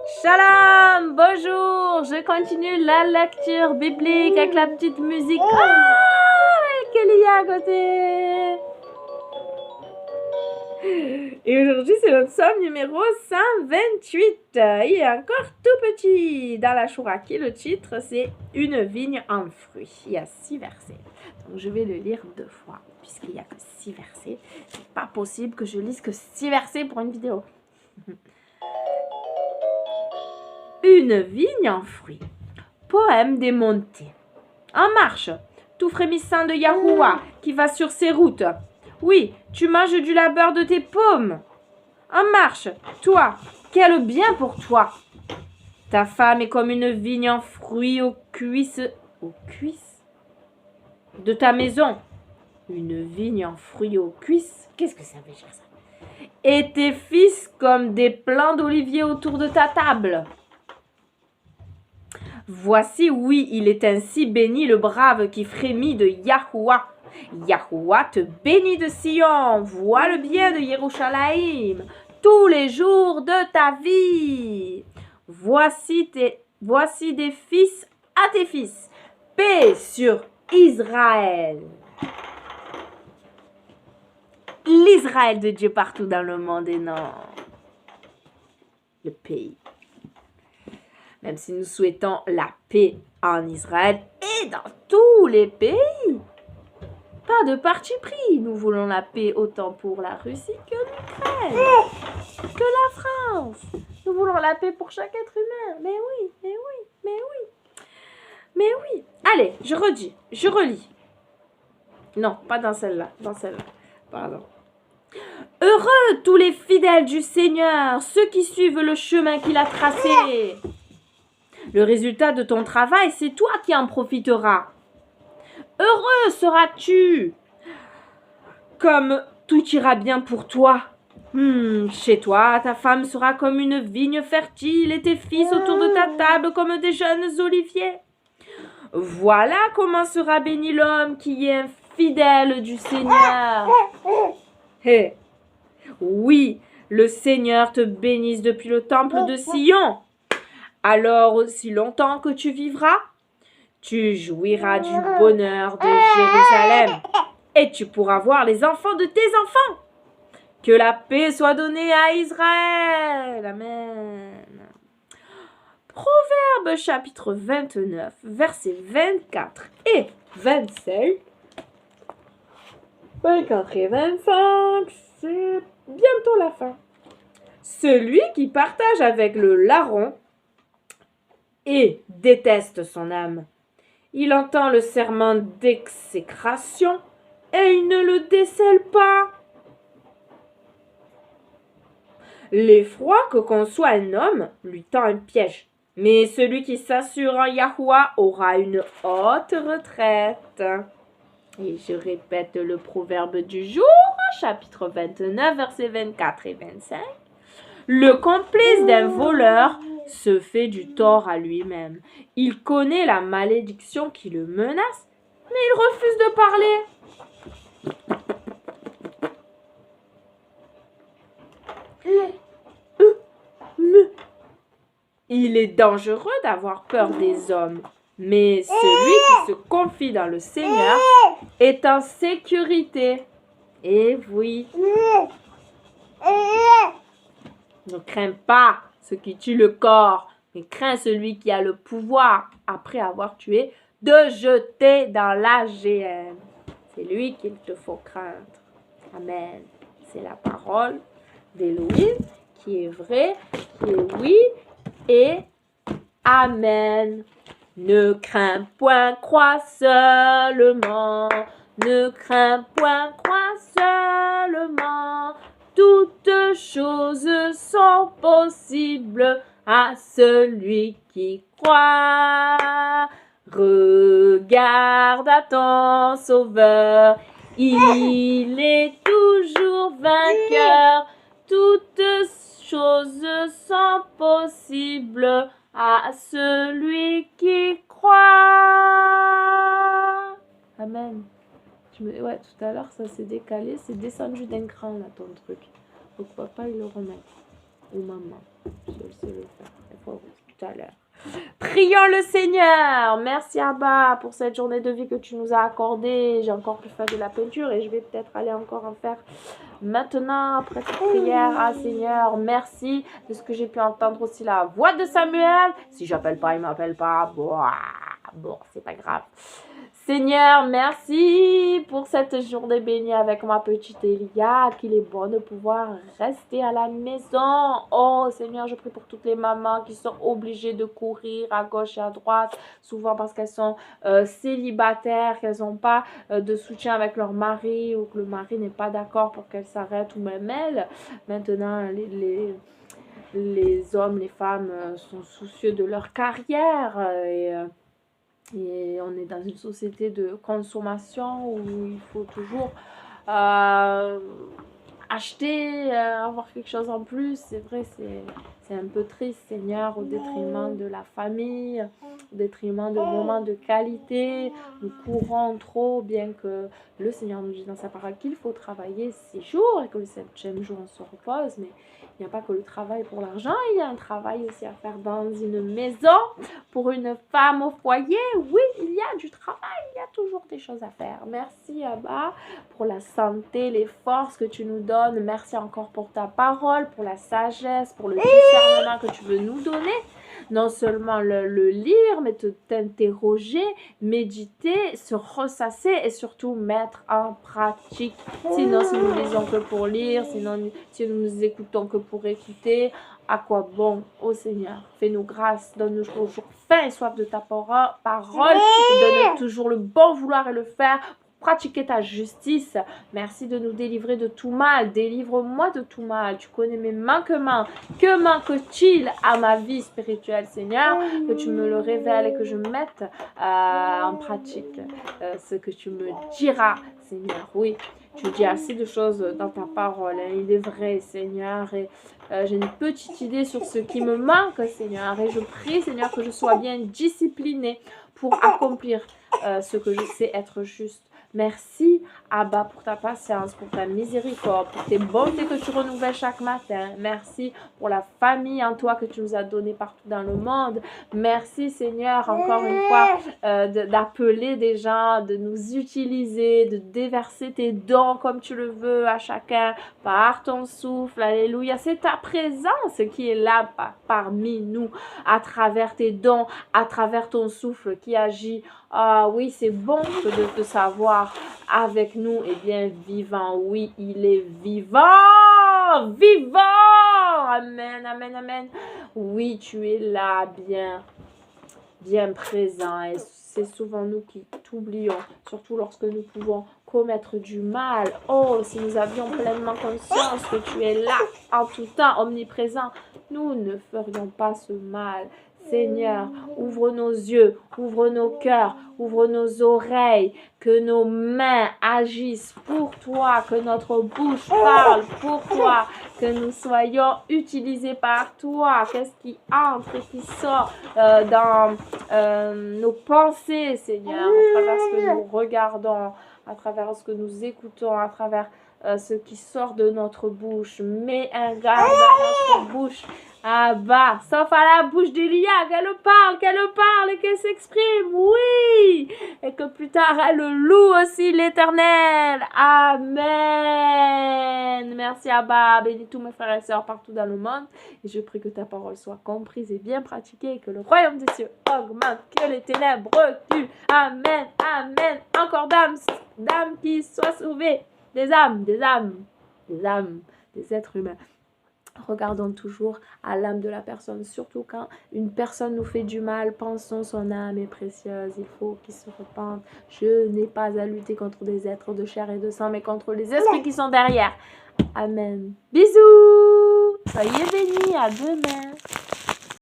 Shalom, bonjour, je continue la lecture biblique avec la petite musique. Qu'elle y a à côté. Et aujourd'hui, c'est notre psaume numéro 128. Il est encore tout petit dans la chouraki. Le titre, c'est Une vigne en fruits. Il y a 6 versets. Donc, je vais le lire 2 fois, puisqu'il n'y a que 6 versets. C'est pas possible que je lise que 6 versets pour une vidéo. Une vigne en fruits. Poème des montées. En marche, tout frémissant de Yahuwah qui va sur ses routes. Oui, tu manges du labeur de tes paumes. En marche, toi, quel bien pour toi. Ta femme est comme une vigne en fruits aux cuisses de ta maison. Une vigne en fruits aux cuisses, qu'est-ce que ça veut dire ça? Et tes fils comme des plants d'olivier autour de ta table. Voici, oui, il est ainsi béni le brave qui frémit de Yahuwah. Yahuwah te bénit de Sion, vois le bien de Yerushalayim, tous les jours de ta vie. Voici des fils à tes fils, paix sur Israël. L'Israël de Dieu partout dans le monde et non le pays. Même si nous souhaitons la paix en Israël et dans tous les pays. Pas de parti pris. Nous voulons la paix autant pour la Russie que l'Ukraine, que la France. Nous voulons la paix pour chaque être humain. Mais oui, mais oui, mais oui. Mais oui. Allez, je redis, je relis. Non, pas dans celle-là, dans celle-là. Pardon. Heureux tous les fidèles du Seigneur, ceux qui suivent le chemin qu'il a tracé. Le résultat de ton travail, c'est toi qui en profiteras. Heureux seras-tu, comme tout ira bien pour toi. Chez toi, ta femme sera comme une vigne fertile et tes fils autour de ta table comme des jeunes oliviers. Voilà comment sera béni l'homme qui est un fidèle du Seigneur. Hey. Oui, le Seigneur te bénisse depuis le temple de Sion. Alors aussi longtemps que tu vivras, tu jouiras du bonheur de Jérusalem et tu pourras voir les enfants de tes enfants. Que la paix soit donnée à Israël. Amen. Proverbe chapitre 29, versets 24 et 25. 24 et 25, c'est bientôt la fin. Celui qui partage avec le larron et déteste son âme. Il entend le serment d'exécration et il ne le décèle pas. L'effroi que conçoit un homme lui tend un piège, mais celui qui s'assure en Yahuwah aura une haute retraite. Et je répète le proverbe du jour, chapitre 29, versets 24 et 25. Le complice d'un voleur se fait du tort à lui-même. Il connaît la malédiction qui le menace, mais il refuse de parler. Il est dangereux d'avoir peur des hommes, mais celui qui se confie dans le Seigneur est en sécurité. Et oui. Ne crains pas ce qui tue le corps, mais crains celui qui a le pouvoir, après avoir tué, de jeter dans la géhenne. C'est lui qu'il te faut craindre. Amen. C'est la parole d'Élohim qui est vraie, qui est oui et amen. Ne crains point, crois seulement. Ne crains point, crois seulement. Toutes choses sont possibles à celui qui croit. Regarde à ton Sauveur, il est toujours vainqueur. Toutes choses sont possibles à celui qui croit. Amen. Ouais, tout à l'heure, ça s'est décalé. C'est descendu d'un cran, là, ton truc. Donc, papa, il le remet. Ou maman. Je le sais le faire. Il faut tout à l'heure. Prions le Seigneur. Merci Abba pour cette journée de vie que tu nous as accordée. J'ai encore pu faire de la peinture et je vais peut-être aller encore en faire maintenant après cette prière. Ah Seigneur, merci de ce que j'ai pu entendre aussi la voix de Samuel. Si j'appelle pas, il m'appelle pas. Bon, c'est pas grave. Seigneur, merci pour cette journée bénie avec ma petite Elia, qu'il est bon de pouvoir rester à la maison. Oh Seigneur, je prie pour toutes les mamans qui sont obligées de courir à gauche et à droite, souvent parce qu'elles sont célibataires, qu'elles n'ont pas de soutien avec leur mari ou que le mari n'est pas d'accord pour qu'elles s'arrêtent ou même elles. Maintenant, les hommes, les femmes sont soucieux de leur carrière et on est dans une société de consommation où il faut toujours acheter, avoir quelque chose en plus. C'est vrai, c'est un peu triste, Seigneur, au détriment de la famille, au détriment de moments de qualité. Nous courons trop, bien que le Seigneur nous dit dans sa parole qu'il faut travailler 6 jours et que le 7e jour on se repose. Mais il n'y a pas que le travail pour l'argent, il y a un travail aussi à faire dans une maison. Pour une femme au foyer, oui, il y a du travail, il y a toujours des choses à faire. Merci Abba pour la santé, les forces que tu nous donnes. Merci encore pour ta parole, pour la sagesse, pour le discernement que tu veux nous donner. Non seulement le lire, mais t'interroger, méditer, se ressasser et surtout mettre en pratique. Sinon, si nous lisons que pour lire, sinon, si nous nous écoutons que pour écouter, à quoi bon, ô Seigneur, fais-nous grâce, donne-nous toujours faim et soif de ta parole, donne-nous toujours le bon vouloir et le faire, pratiquer ta justice. Merci de nous délivrer de tout mal. Délivre-moi de tout mal. Tu connais mes manquements. Que manque-t-il à ma vie spirituelle, Seigneur? Que tu me le révèles et que je mette en pratique ce que tu me diras, Seigneur. Oui, tu dis assez de choses dans ta parole. Hein. Il est vrai, Seigneur. Et j'ai une petite idée sur ce qui me manque, Seigneur. Et je prie, Seigneur, que je sois bien disciplinée pour accomplir ce que je sais être juste. Merci, Abba, pour ta patience, pour ta miséricorde, pour tes bontés que tu renouvelles chaque matin. Merci pour la famille en toi que tu nous as donnée partout dans le monde. Merci, Seigneur, encore une fois, d'appeler des gens, de nous utiliser, de déverser tes dons comme tu le veux à chacun, par ton souffle. Alléluia. C'est ta présence qui est là parmi nous, à travers tes dons, à travers ton souffle qui agit. Ah oui, c'est bon de te savoir avec nous. Eh bien, vivant, oui, il est vivant, vivant. Amen, amen, amen. Oui, tu es là, bien présent. Et c'est souvent nous qui t'oublions, surtout lorsque nous pouvons commettre du mal. Oh, si nous avions pleinement conscience que tu es là, en tout temps, omniprésent, nous ne ferions pas ce mal. Seigneur, ouvre nos yeux, ouvre nos cœurs, ouvre nos oreilles, que nos mains agissent pour toi, que notre bouche parle pour toi, que nous soyons utilisés par toi. Qu'est-ce qui entre et qui sort dans nos pensées, Seigneur, à travers ce que nous regardons, à travers ce que nous écoutons, à travers ce qui sort de notre bouche. Mets un garde à notre bouche. Ah bah, sauf à la bouche d'Elia, qu'elle parle et qu'elle s'exprime, oui, et que plus tard elle loue aussi l'Éternel. Amen. Merci Abba, bénis tous mes frères et sœurs partout dans le monde, et je prie que ta parole soit comprise et bien pratiquée, et que le royaume des cieux augmente, que les ténèbres reculent. Amen, amen. Encore d'âmes qui soient sauvées, des âmes, des êtres humains. Regardons toujours à l'âme de la personne, surtout quand une personne nous fait du mal, pensons son âme est précieuse, il faut qu'il se repente. Je n'ai pas à lutter contre des êtres de chair et de sang, mais contre les esprits qui sont derrière. Amen. Bisous. Soyez bénis, à demain.